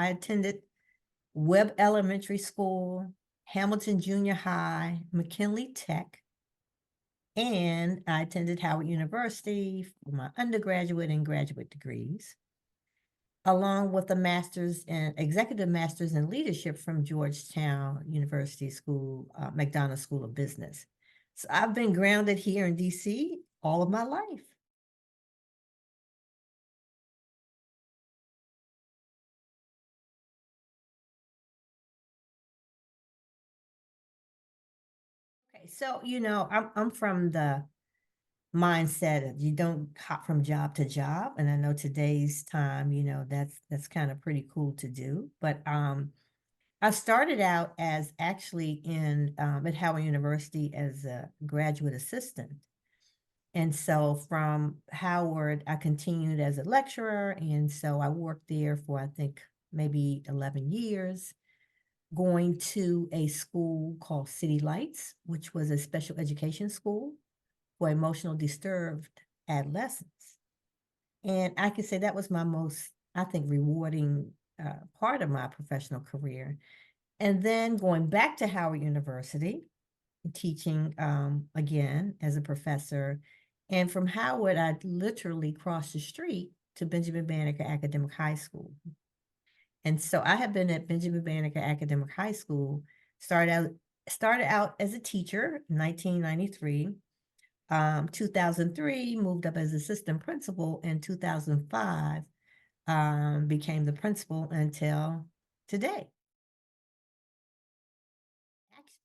I attended Webb Elementary School, Hamilton Junior High, McKinley Tech, and I attended Howard University for my undergraduate and graduate degrees, along with a master's in executive master's in leadership from Georgetown University School, McDonough School of Business. So I've been grounded here in DC all of my life. Okay, so I'm from the mindset of you don't hop from job to job, and I know today's time, that's kind of pretty cool to do. But I started out as actually in at Howard University as a graduate assistant. And so from Howard, I continued as a lecturer. And so I worked there for, I think, maybe 11 years, going to a school called City Lights, which was a special education school for emotional disturbed adolescents. And I can say that was my most, I think, rewarding part of my professional career. And then going back to Howard University, teaching again as a professor. And from Howard, I literally crossed the street to Benjamin Banneker Academic High School. And so I have been at Benjamin Banneker Academic High School, started out as a teacher in 1993. 2003, moved up as assistant principal. In 2005, became the principal until today.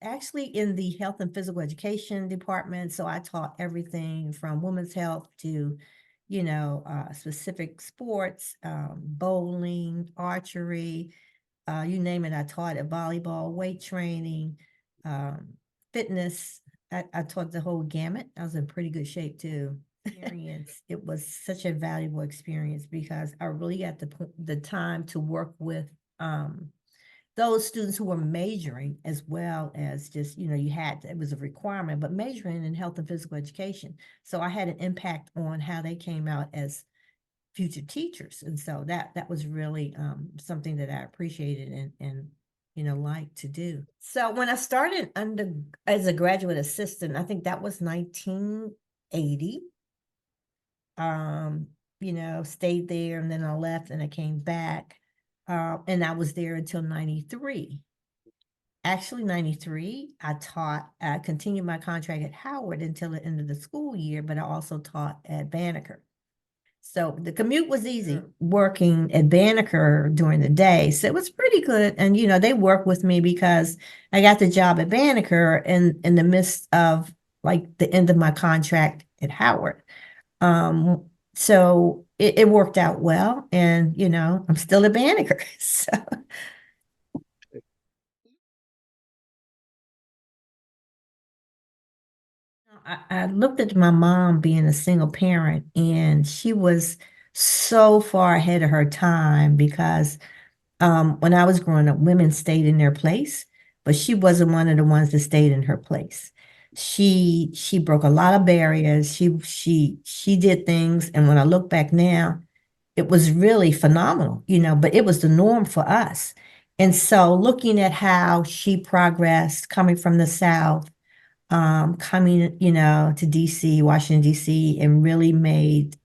Actually in the health and physical education department. So I taught everything from women's health to, specific sports, bowling, archery, you name it. I taught it, volleyball, weight training, fitness. I taught the whole gamut. I was in pretty good shape too. It was such a valuable experience because I really got the time to work with those students who were majoring as well as just, it was a requirement, but majoring in health and physical education. So I had an impact on how they came out as future teachers. And so that was really something that I appreciated and liked to do. So when I started as a graduate assistant, I think that was 1980. Stayed there and then I left and I came back. And I was there until 93. Actually, 93, I continued my contract at Howard until the end of the school year, but I also taught at Banneker. So the commute was easy working at Banneker during the day. So it was pretty good. And, they worked with me because I got the job at Banneker in the midst of like the end of my contract at Howard. So it worked out well, and I'm still a Banneker. So I looked at my mom being a single parent, and she was so far ahead of her time because when I was growing up, women stayed in their place, but she wasn't one of the ones that stayed in her place. She broke a lot of barriers. She did things, and when I look back now, it was really phenomenal, but it was the norm for us. And so looking at how she progressed coming from the South, coming, to DC, Washington, DC, and really made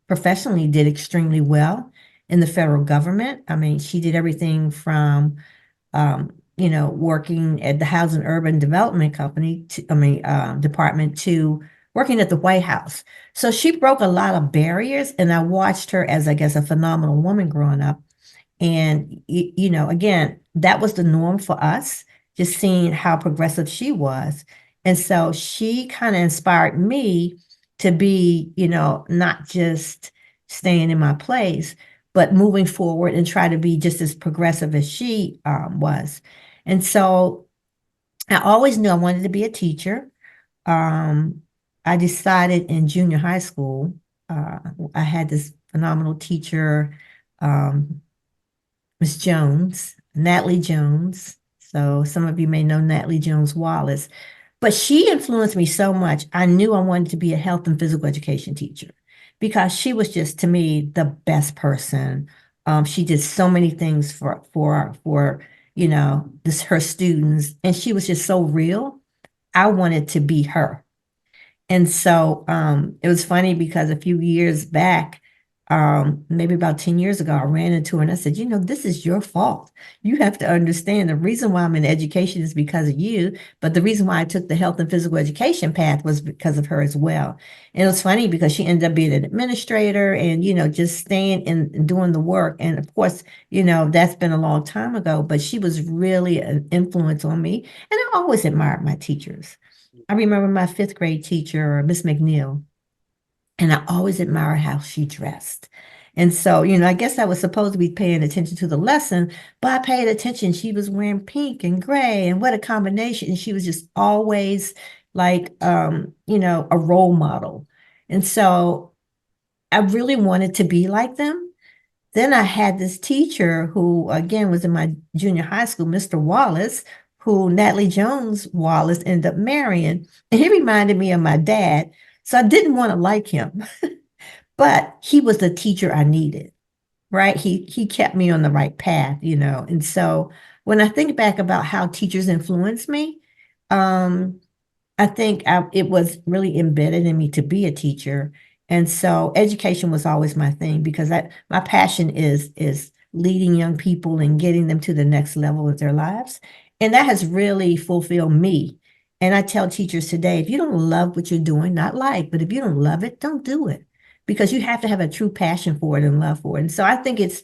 professionally did extremely well in the federal government. I mean, she did everything from working at the Housing Urban Development Company department to working at the White House. So she broke a lot of barriers, and I watched her as, I guess, a phenomenal woman growing up. And, again, that was the norm for us, just seeing how progressive she was. And so she kind of inspired me to be, not just staying in my place, but moving forward and try to be just as progressive as she was. And so I always knew I wanted to be a teacher. I decided in junior high school, I had this phenomenal teacher, Miss Jones, Natalie Jones. So some of you may know Natalie Jones Wallace, but she influenced me so much. I knew I wanted to be a health and physical education teacher because she was just, to me, the best person She did so many things for this her students, and she was just so real. I wanted to be her. And so it was funny because a few years back, maybe about 10 years ago, I ran into her and I said, this is your fault. You have to understand the reason why I'm in education is because of you. But the reason why I took the health and physical education path was because of her as well. And it was funny because she ended up being an administrator and, just staying and doing the work. And of course, that's been a long time ago, but she was really an influence on me. And I always admired my teachers. I remember my fifth grade teacher, Miss McNeil, and I always admired how she dressed. And so, I guess I was supposed to be paying attention to the lesson, but I paid attention. She was wearing pink and gray, and what a combination. And she was just always like, a role model. And so I really wanted to be like them. Then I had this teacher who, again, was in my junior high school, Mr. Wallace, who Natalie Jones Wallace ended up marrying. And he reminded me of my dad. So I didn't want to like him, but he was the teacher I needed, right? He kept me on the right path. And so when I think back about how teachers influenced me, um, I think it was really embedded in me to be a teacher. And so education was always my thing because my passion is leading young people and getting them to the next level of their lives. And that has really fulfilled me. And I tell teachers today, if you don't love what you're doing, not like, but if you don't love it, don't do it because you have to have a true passion for it and love for it. And so I think it's,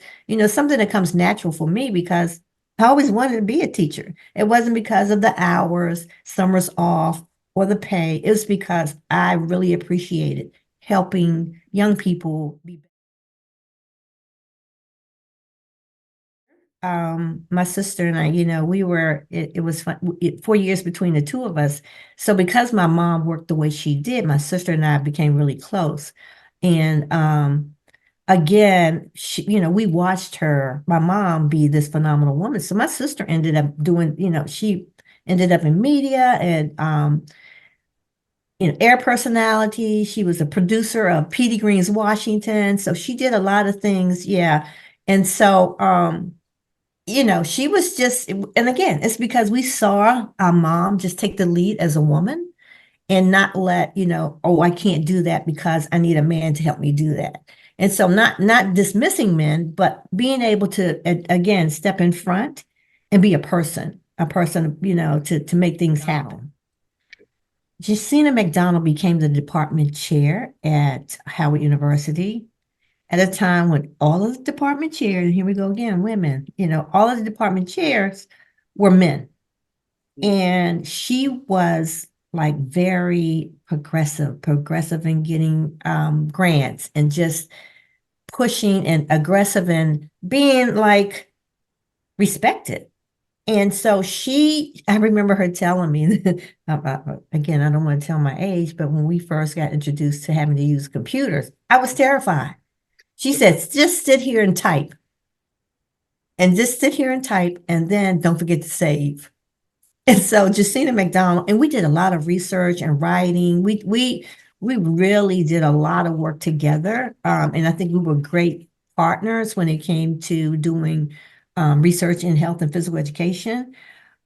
something that comes natural for me because I always wanted to be a teacher. It wasn't because of the hours, summers off, or the pay. It was because I really appreciated helping young people be better. My sister and I, it was fun, 4 years between the two of us. So because my mom worked the way she did, my sister and I became really close. And again, we watched my mom be this phenomenal woman. So my sister ended up doing, she ended up in media and air personality. She was a producer of Petey Green's Washington. So she did a lot of things. Yeah. And so, she was just, and again, it's because we saw our mom just take the lead as a woman and not let, oh, I can't do that because I need a man to help me do that. And so not dismissing men, but being able to, again, step in front and be a person, to make things happen. Justina McDonald became the department chair at Howard University at a time when all of the department chairs, and here we go again, women, all of the department chairs were men. And she was like very progressive in getting grants and just pushing and aggressive and being like respected. And so I remember her telling me, again, I don't want to tell my age, but when we first got introduced to having to use computers, I was terrified. She said, just sit here and type. And just sit here and type, and then don't forget to save. And so Justina McDonald, and we did a lot of research and writing. We really did a lot of work together. And I think we were great partners when it came to doing research in health and physical education.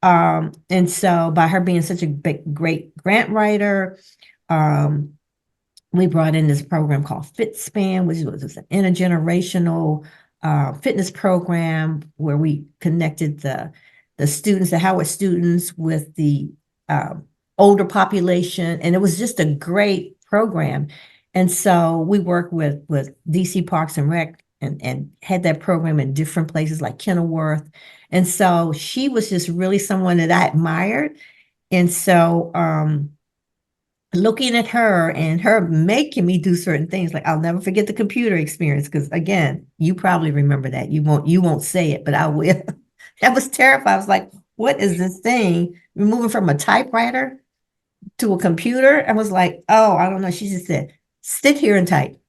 And so by her being such a great grant writer, we brought in this program called FitSpan, which was an intergenerational fitness program where we connected the students, the Howard students, with the older population, and it was just a great program. And so we worked with DC Parks and Rec and had that program in different places like Kenilworth. And so she was just really someone that I admired. And so looking at her and her making me do certain things, like I'll never forget the computer experience, because again, you probably remember that. You won't say it, but I will. That was terrifying. I was like, what is this thing? We're moving from a typewriter to a computer. I was like, oh, I don't know. She just said, sit here and type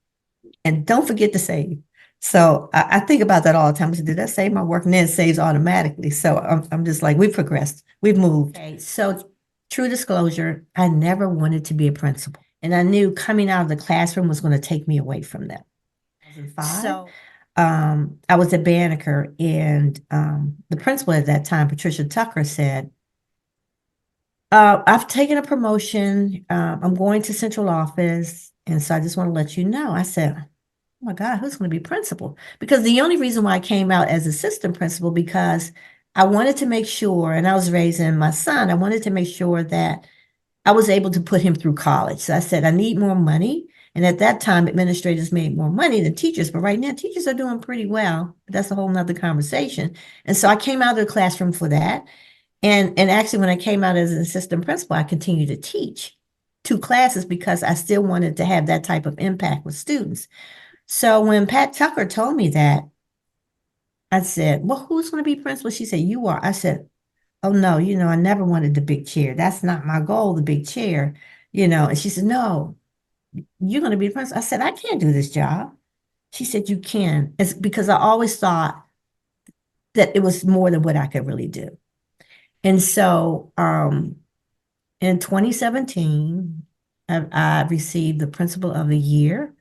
and don't forget to save. So I think about that all the time. I said, did I save my work? And then it saves automatically. So I'm just like, we've progressed. We've moved. Okay, so true disclosure, I never wanted to be a principal. And I knew coming out of the classroom was going to take me away from that. So I was at Banneker, and the principal at that time, Patricia Tucker, said, I've taken a promotion. I'm going to central office. And so I just want to let you know. I said, oh my God, who's going to be principal? Because the only reason why I came out as assistant principal, because I wanted to make sure, and I was raising my son, I wanted to make sure that I was able to put him through college. So I said, I need more money. And at that time, administrators made more money than teachers. But right now, teachers are doing pretty well. But that's a whole nother conversation. And so I came out of the classroom for that. And actually, when I came out as an assistant principal, I continued to teach two classes because I still wanted to have that type of impact with students. So when Pat Tucker told me that, I said, well, who's going to be principal? She said, you are. I said, oh, no, I never wanted the big chair. That's not my goal, the big chair, And she said, no, you're going to be the principal. I said, I can't do this job. She said, you can. It's because I always thought that it was more than what I could really do. And so in 2017, I received the Principal of the Year.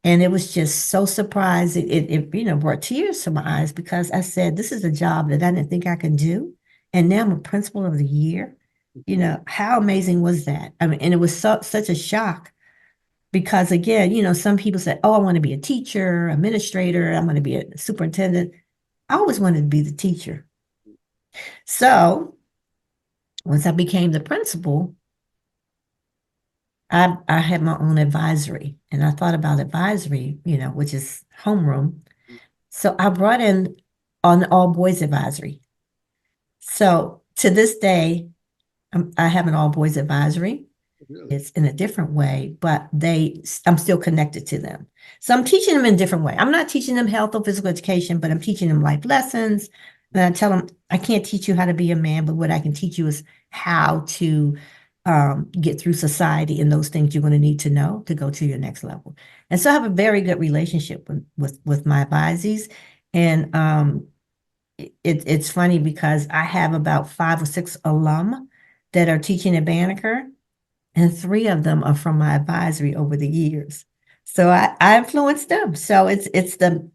And it was just so surprising. It brought tears to my eyes because I said, this is a job that I didn't think I could do. And now I'm a Principal of the Year. How amazing was that? I mean, and it was such a shock because again, some people said, oh, I want to be a teacher, administrator, I want to be a superintendent. I always wanted to be the teacher. So once I became the principal, I had my own advisory, and I thought about advisory, which is homeroom. So I brought in an all boys advisory. So to this day, I have an all boys advisory. Really? It's in a different way, but I'm still connected to them. So I'm teaching them in a different way. I'm not teaching them health or physical education, but I'm teaching them life lessons. And I tell them, I can't teach you how to be a man, but what I can teach you is how to get through society and those things you're going to need to know to go to your next level. And so I have a very good relationship with my advisees. And it's funny because I have about 5 or 6 alum that are teaching at Banneker, and 3 of them are from my advisory over the years. So I influenced them. So it's the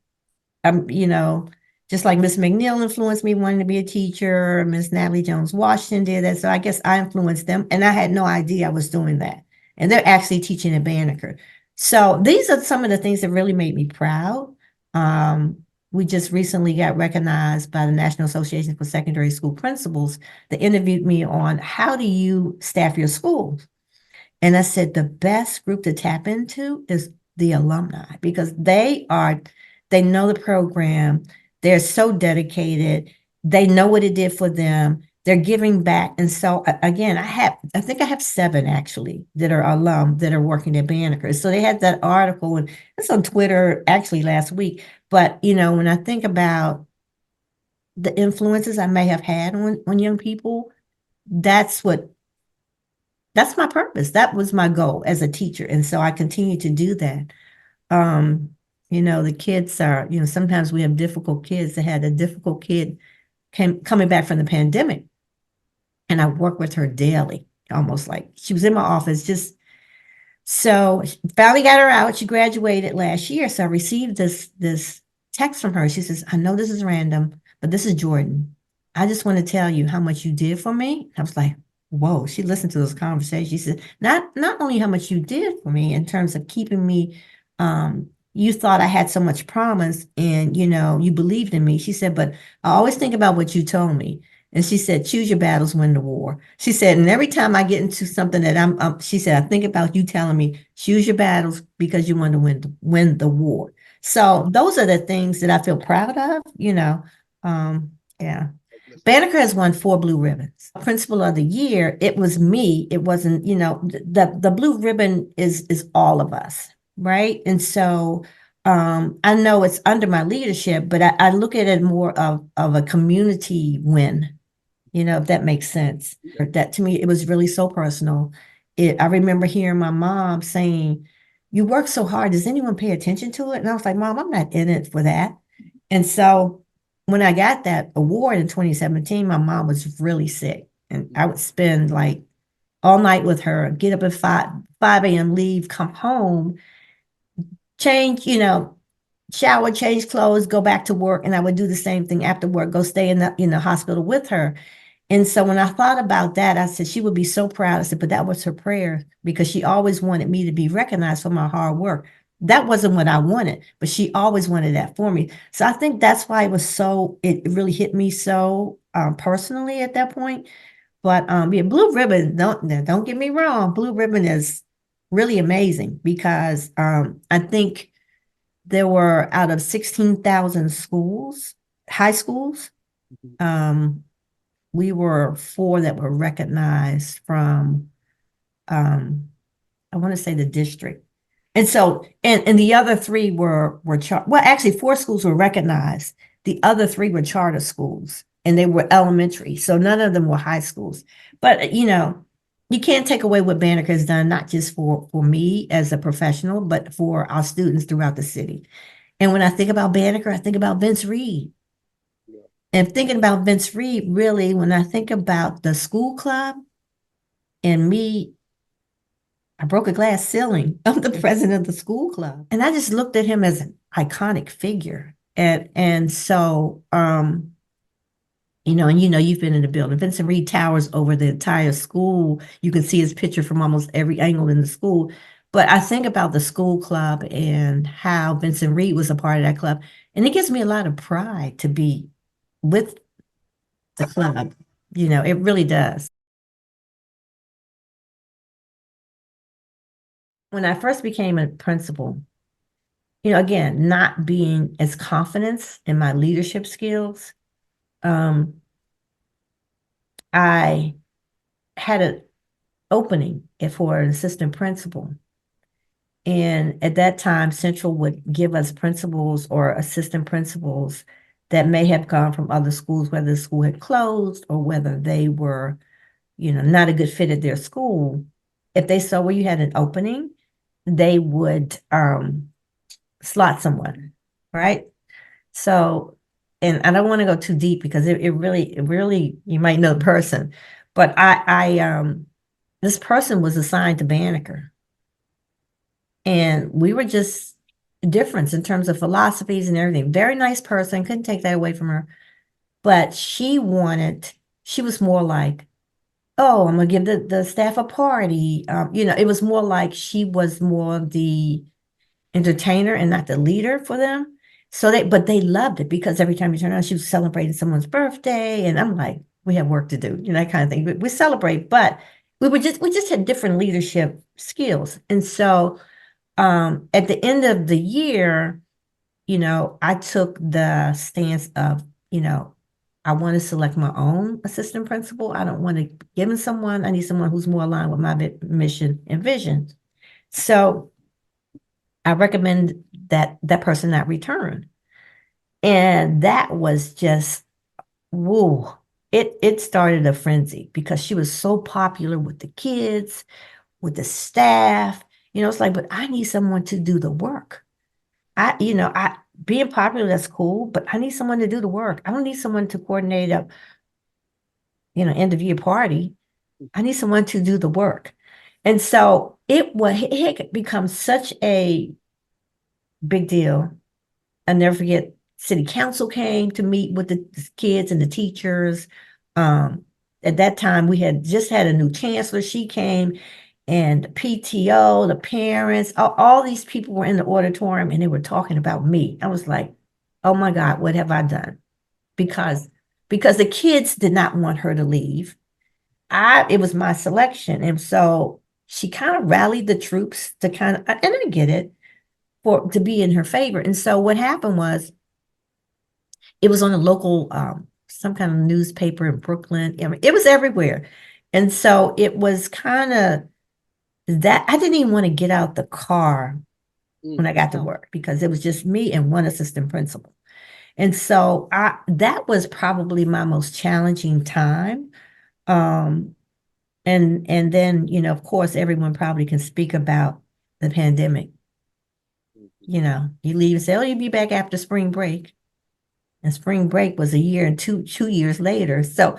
just like Miss McNeil influenced me wanting to be a teacher, Miss Natalie Jones Washington did that. So I guess I influenced them, and I had no idea I was doing that. And they're actually teaching at Banneker. So these are some of the things that really made me proud. We just recently got recognized by the National Association for Secondary School Principals. They interviewed me on how do you staff your schools? And I said, the best group to tap into is the alumni because they know the program. They're so dedicated. They know what it did for them. They're giving back. And so again, I think I have 7 actually that are alum that are working at Banneker. So they had that article, and it's on Twitter actually last week. But when I think about the influences I may have had on young people, that's my purpose. That was my goal as a teacher. And so I continue to do that. The kids are, sometimes we have difficult kids. They had a difficult kid coming back from the pandemic. And I work with her daily, almost like she was in my office. So finally got her out. She graduated last year. So I received this text from her. She says, I know this is random, but this is Jordan. I just want to tell you how much you did for me. I was like, whoa, she listened to those conversations. She said, not only how much you did for me in terms of keeping me, you thought I had so much promise and, you believed in me. She said, but I always think about what you told me. And she said, choose your battles, win the war. She said, and every time I get into something that she said, I think about you telling me, choose your battles because you want to win the war. So those are the things that I feel proud of. Yeah. Banneker has won 4 blue ribbons. Principal of the year, it was me. It wasn't, the blue ribbon is all of us, right? And so I know it's under my leadership, but I look at it more of a community win, if that makes sense. That to me, it was really so personal. I remember hearing my mom saying, you work so hard. Does anyone pay attention to it? And I was like, Mom, I'm not in it for that. And so when I got that award in 2017, my mom was really sick. And I would spend like all night with her, get up at 5 a.m., leave, come home, change, shower, change clothes, go back to work, and I would do the same thing after work, go stay in the hospital with her. And so when I thought about that, I said she would be so proud. I said, but that was her prayer because she always wanted me to be recognized for my hard work. That wasn't what I wanted, but she always wanted that for me. So I think that's why it really hit me so personally at that point. But yeah, Blue Ribbon, don't get me wrong, Blue Ribbon is really amazing because I think there were out of 16,000 schools, high schools, Mhm. um, we were four that were recognized from um, I want to say the district. And so, and the other three were well, actually four schools were recognized. The other three were charter schools and they were elementary. So none of them were high schools. But you can't take away what Banneker has done, not just for me as a professional, but for our students throughout the city. And when I think about Banneker, I think about Vince Reed. Yeah. And thinking about Vince Reed, really, when I think about the school club and me, I broke a glass ceiling. I'm the president of the school club. And I just looked at him as an iconic figure. And so you've been in the building. Vincent Reed towers over the entire school. You can see his picture from almost every angle in the school. But I think about the school club and how Vincent Reed was a part of that club. And it gives me a lot of pride to be with the club. It really does. When I first became a principal, again, not being as confident in my leadership skills, um, I had an opening for an assistant principal. And at that time, Central would give us principals or assistant principals that may have gone from other schools, whether the school had closed or whether they were, not a good fit at their school. If they saw where you had an opening, they would slot someone, right? So, and I don't want to go too deep because it really, you might know the person, but this person was assigned to Banneker, and we were just different in terms of philosophies and everything. Very nice person, couldn't take that away from her, but she was more like, oh, I'm gonna give the staff a party. It was more like she was more the entertainer and not the leader for them. But they loved it because every time you turn around, she was celebrating someone's birthday. And I'm like, we have work to do, that kind of thing. We celebrate, but we just had different leadership skills. And so at the end of the year, I took the stance of, I want to select my own assistant principal. I don't want to give it someone. I need someone who's more aligned with my mission and vision. So I recommend that person not return. And that was just, woo. It started a frenzy because she was so popular with the kids, with the staff. It's like, but I need someone to do the work. I being popular, that's cool, but I need someone to do the work. I don't need someone to coordinate a, end of year party. I need someone to do the work. And so it had become such a big deal. I never forget, city council came to meet with the kids and the teachers. Um, at that time, we had just had a new chancellor. She came, and PTO, the parents, all these people were in the auditorium and they were talking about me. I was like, oh my God, what have I done? Because because the kids did not want her to leave. It was my selection. And so she kind of rallied the troops to and I get it, to be in her favor. And so what happened was it was on a local some kind of newspaper in Brooklyn. I mean, it was everywhere. And so it was kind of that I didn't even want to get out the car when Mm. I got to work because it was just me and one assistant principal. And so that was probably my most challenging time. Um, and then, of course, everyone probably can speak about the pandemic. Mhm. You leave and say, oh, you'll be back after spring break. And spring break was a year and two years later. So,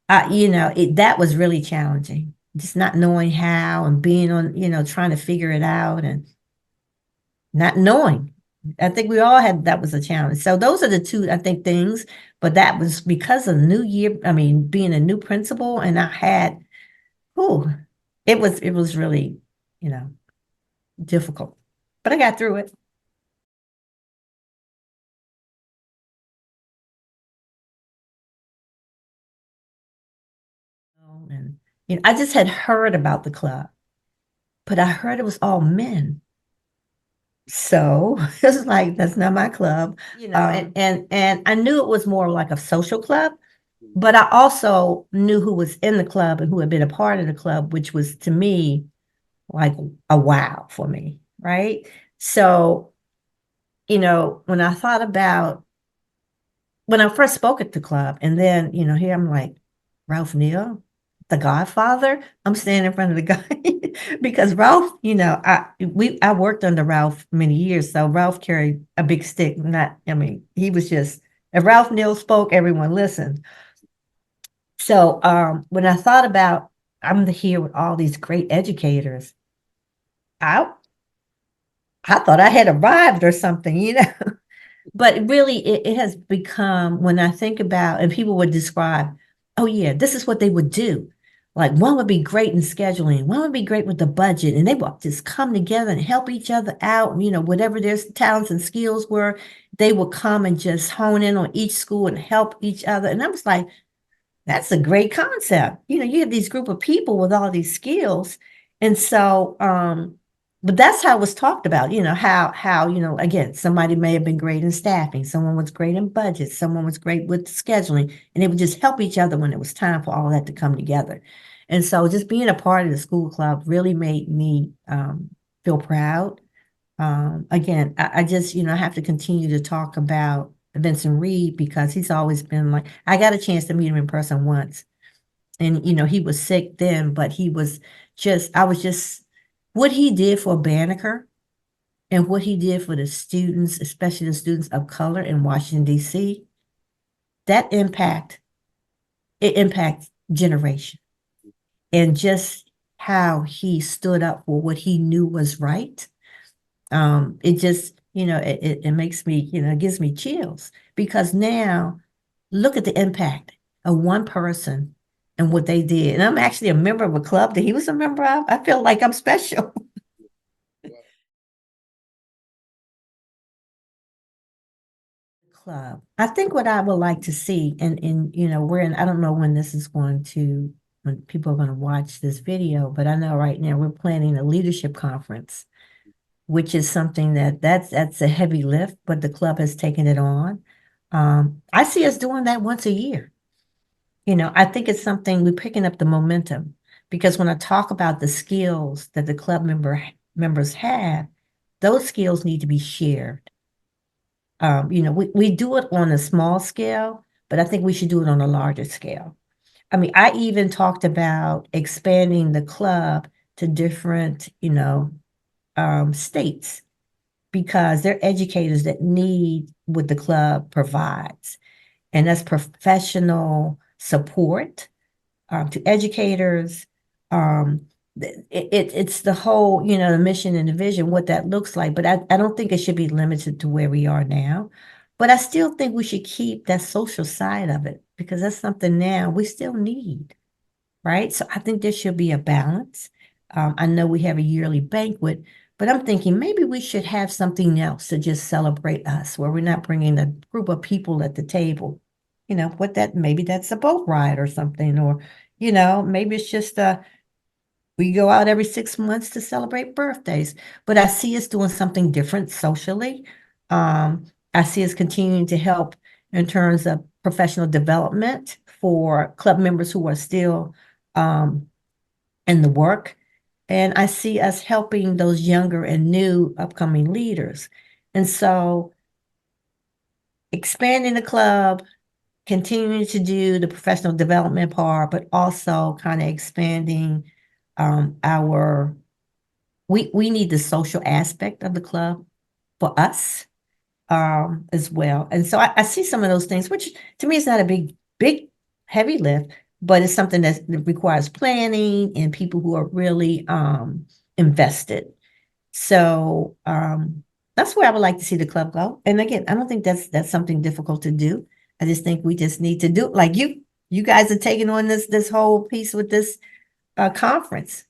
that was really challenging. Just not knowing how and being on, trying to figure it out and not knowing. I think we all had that was a challenge. So those are the two, I think, things. But that was because of new year. I mean, being a new principal, and I had, oh, it was really, you know, difficult. But I got through it. And I just had heard about the club, but I heard it was all men. So it's like that's not my club, and I knew it was more like a social club, but I also knew who was in the club and who had been a part of the club, which was to me like a wow for me, right? So, when I thought about when I first spoke at the club, and then, here I'm like, Ralph Neal, the Godfather. I'm standing in front of the guy because Ralph, I worked under Ralph many years, so Ralph carried a big stick. Not, I mean, he was just if Ralph Neal spoke, everyone listened. So when I thought about I'm here with all these great educators, I I thought I had arrived or something. But really, it has become when I think about, and people would describe, oh, yeah, this is what they would do. Like one would be great in scheduling, one would be great with the budget, and they would just come together and help each other out. Whatever their talents and skills were, they would come and just hone in on each school and help each other. And I was like, that's a great concept. You have these group of people with all these skills. And so, but that's how it was talked about, how, again, somebody may have been great in staffing, someone was great in budget, someone was great with scheduling, and they would just help each other when it was time for all that to come together. And so just being a part of the school club really made me feel proud. Again, I just, have to continue to talk about Vincent Reed because he's always been like, I got a chance to meet him in person once. And, he was sick then, but I was just, what he did for Banneker and what he did for the students, especially the students of color in Washington, D.C., that it impacts generation. And just how he stood up for what he knew was right. It just, it makes me, it gives me chills because now look at the impact of one person and what they did. And I'm actually a member of a club that he was a member of. I feel like I'm special. Club. I think what I would like to see, and we're in, I don't know when this is when people are going to watch this video, but I know right now we're planning a leadership conference, which is something that's a heavy lift, but the club has taken it on. I see us doing that once a year. I think it's something we're picking up the momentum because when I talk about the skills that the club members have, those skills need to be shared. We do it on a small scale, but I think we should do it on a larger scale. I mean, I even talked about expanding the club to different, states because they're educators that need what the club provides. And that's professional support to educators. It's the whole, the mission and the vision, what that looks like. But I don't think it should be limited to where we are now. But I still think we should keep that social side of it because that's something now we still need, right? So I think there should be a balance. I know we have a yearly banquet, but I'm thinking maybe we should have something else to just celebrate us, where we're not bringing a group of people at the table. Maybe that's a boat ride or something, or maybe it's just we go out every 6 months to celebrate birthdays. But I see us doing something different socially. I see us continuing to help in terms of professional development for club members who are still um, in the work. And I see us helping those younger and new upcoming leaders. And so expanding the club, continuing to do the professional development part, but also kind of expanding our we need the social aspect of the club for us as well. And so I see some of those things, which to me is not a big, heavy lift, but it's something that requires planning and people who are really invested. So that's where I would like to see the club go. And again, I don't think that's something difficult to do. I just think we just need to do like you guys are taking on this whole piece with this conference,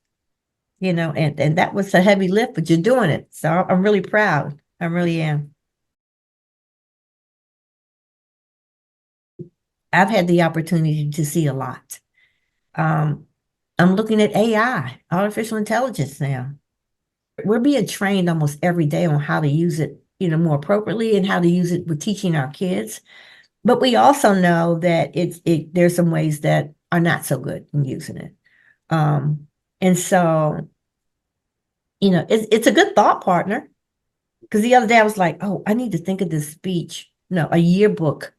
and that was a heavy lift, but you're doing it. So I'm really proud. I really am. I've had the opportunity to see a lot. Um, I'm looking at AI, artificial intelligence now. We're being trained almost every day on how to use it, more appropriately and how to use it with teaching our kids. But we also know that there's some ways that are not so good in using it. And so, it's a good thought partner. Because the other day I was like, oh, I need to think of this speech, no, a yearbook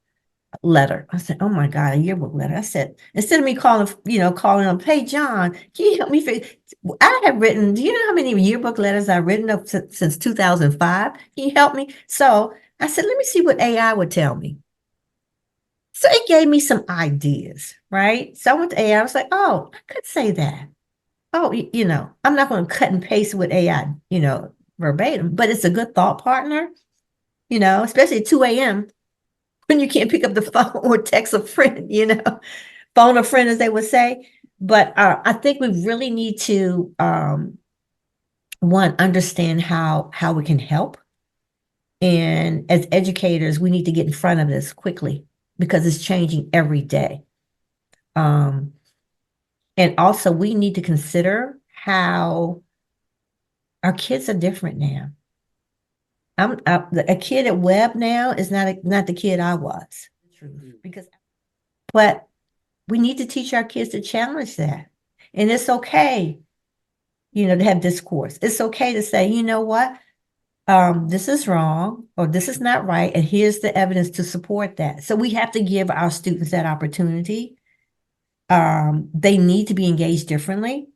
letter. I said, oh my God, a yearbook letter. I said, instead of me calling them, hey, John, can you help me? I have written, do you know how many yearbook letters I've written up since 2005? Can you help me? So I said, let me see what AI would tell me. So it gave me some ideas, right? So I went to AI. I was like, oh, I could say that. Oh, I'm not going to cut and paste with AI, verbatim, but it's a good thought partner, especially at 2 a.m. when you can't pick up the phone or text a friend, phone a friend, as they would say. But I think we really need to, one, understand how we can help. And as educators, we need to get in front of this quickly because it's changing every day. Um, and also, we need to consider how our kids are different now. A kid at Webb now is not the kid I was. Because, but we need to teach our kids to challenge that. And it's okay, to have discourse. It's okay to say, you know what? This is wrong or this is not right. And here's the evidence to support that. So we have to give our students that opportunity. They need to be engaged differently.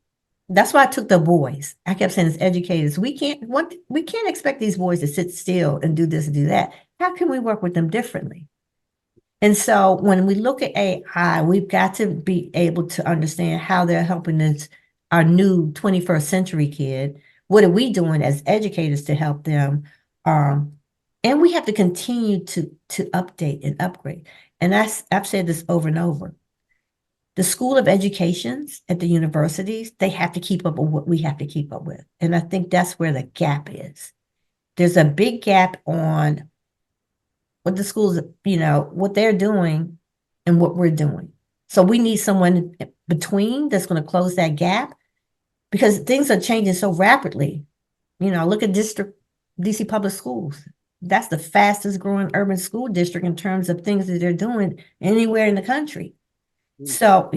That's why I took the boys. I kept saying as educators, we can't expect these boys to sit still and do this and do that. How can we work with them differently? And so when we look at AI, we've got to be able to understand how they're helping our new 21st century kid. What are we doing as educators to help them? And we have to continue to update and upgrade. And I've said this over and over. The School of Educations at the universities, they have to keep up with what we have to keep up with. And I think that's where the gap is. There's a big gap on what the schools, what they're doing and what we're doing. So we need someone between that's going to close that gap because things are changing so rapidly. Look at DC Public Schools. That's the fastest growing urban school district in terms of things that they're doing anywhere in the country. So,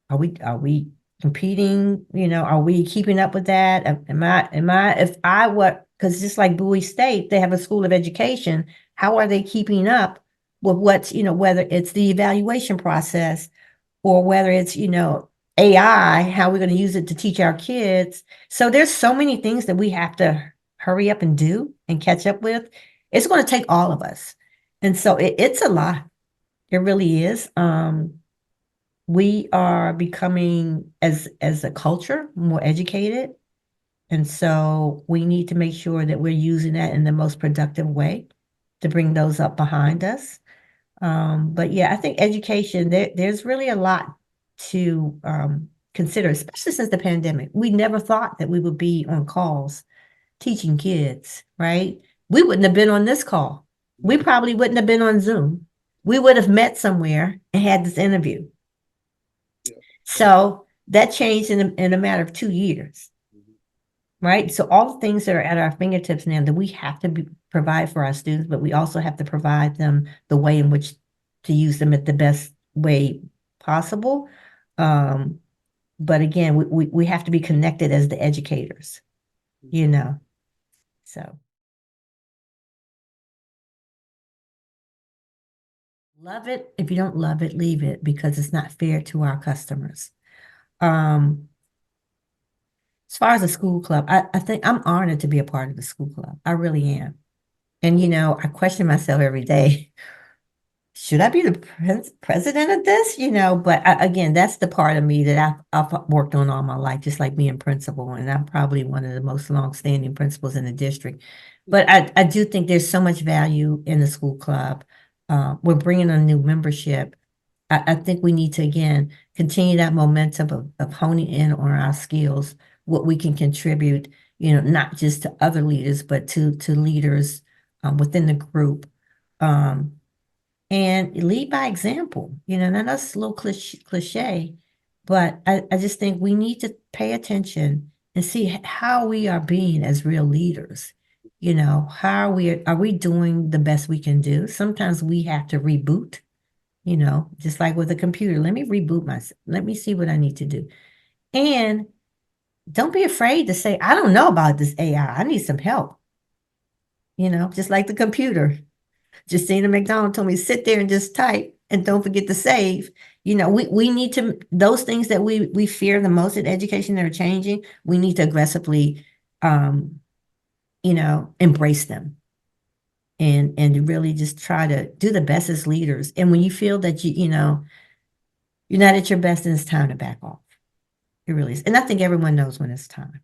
are we competing? Are we keeping up with that? If I were, because just like Bowie State, they have a school of education. How are they keeping up with what's, whether it's the evaluation process or whether it's, AI, how we're going to use it to teach our kids. So there's so many things that we have to hurry up and do and catch up with. It's going to take all of us. And so it's a lot. It really is. We are becoming as a culture more educated. And so we need to make sure that we're using that in the most productive way to bring those up behind us. But yeah, I think education, there's really a lot to consider, especially since the pandemic. We never thought that we would be on calls teaching kids, right? We wouldn't have been on this call. We probably wouldn't have been on Zoom. We would have met somewhere and had this interview. Yeah. So that changed in a matter of 2 years, right? So all the things that are at our fingertips now that we have to provide for our students, but we also have to provide them the way in which to use them at the best way possible. But again, we have to be connected as the educators, so. Love it. If you don't love it, leave it because it's not fair to our customers. Um, as far as the school club, I think I'm honored to be a part of the school club. I really am. And, I question myself every day. should I be the president of this? But again, that's the part of me that I've worked on all my life, just like being principal. And I'm probably one of the most longstanding principals in the district. But I do think there's so much value in the school club. We're bringing a new membership. I think we need to, again, continue that momentum of honing in on our skills, what we can contribute, not just to other leaders, but to leaders within the group. Um, and lead by example. And that's a little cliche, but I just think we need to pay attention and see how we are being as real leaders. How are we doing the best we can do? Sometimes we have to reboot, just like with a computer. Let me reboot myself. Let me see what I need to do. And don't be afraid to say, I don't know about this AI. I need some help, just like the computer. Justina McDonald told me, sit there and just type and don't forget to save. We need to, those things that we fear the most in education that are changing, we need to aggressively, embrace them and really just try to do the best as leaders. And when you feel that you're not at your best, then it's time to back off. It really is. And I think everyone knows when it's time.